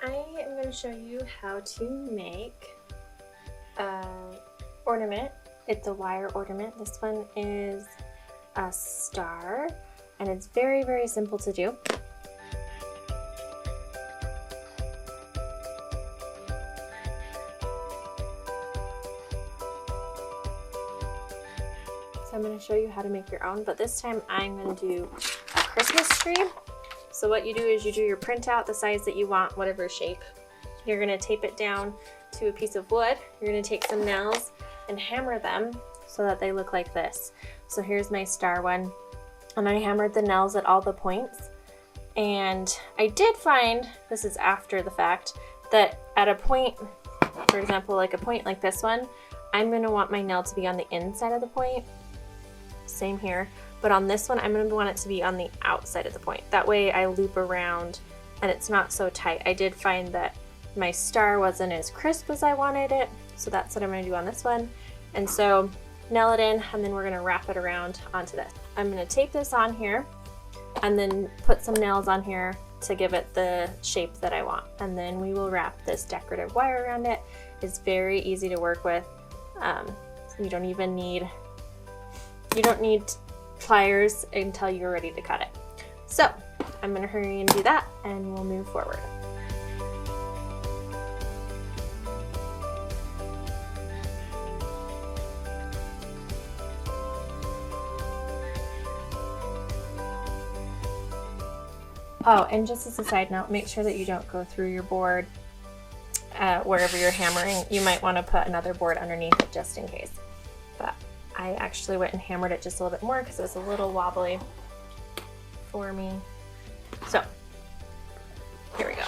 I am going to show you how to make an ornament. It's a wire ornament. This one is a star, and it's very, very simple to do. So I'm going to show you how to make your own, but this time I'm going to do a Christmas tree. So what you do is you do your printout the size that you want, whatever shape. You're going to tape it down to a piece of wood. You're going to take some nails and hammer them so that they look like this. So here's my star one, and I hammered the nails at all the points. And I did find, this is after the fact, that at a point, for example, like a point like this one, I'm going to want my nail to be on the inside of the point. Same here. But on this one, I'm going to want it to be on the outside of the point. That way I loop around and it's not so tight. I did find that my star wasn't as crisp as I wanted it, so that's what I'm going to do on this one. And so nail it in, and then we're going to wrap it around onto this. I'm going to tape this on here and then put some nails on here to give it the shape that I want. And then we will wrap this decorative wire around it. It's very easy to work with. You don't need pliers until you're ready to cut it. So I'm going to hurry and do that, and we'll move forward. Oh, and just as a side note, make sure that you don't go through your board wherever you're hammering. You might want to put another board underneath it just in case. But I actually went and hammered it just a little bit more because it was a little wobbly for me. So here we go.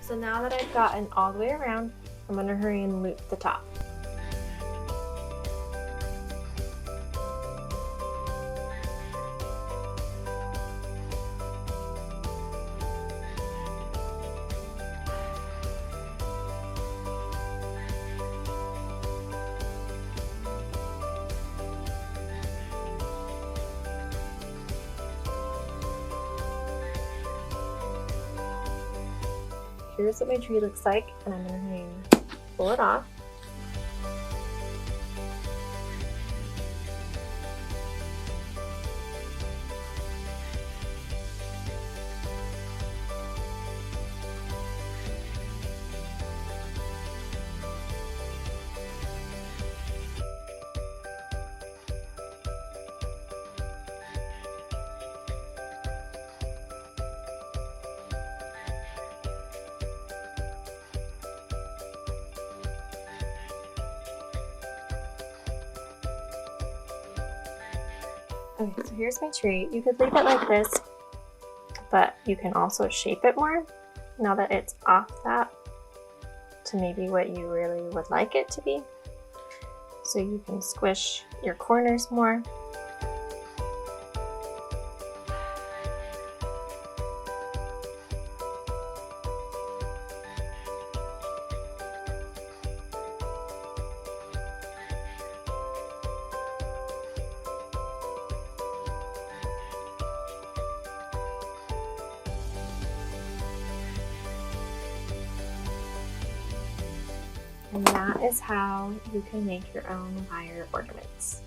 So now that I've gotten all the way around, I'm going to hurry and loop the top. Here's what my tree looks like, and I'm going to pull it off. Okay, so here's my tree. You could leave it like this, but you can also shape it more now that it's off that to maybe what you really would like it to be. So you can squish your corners more. And that is how you can make your own wire ornaments.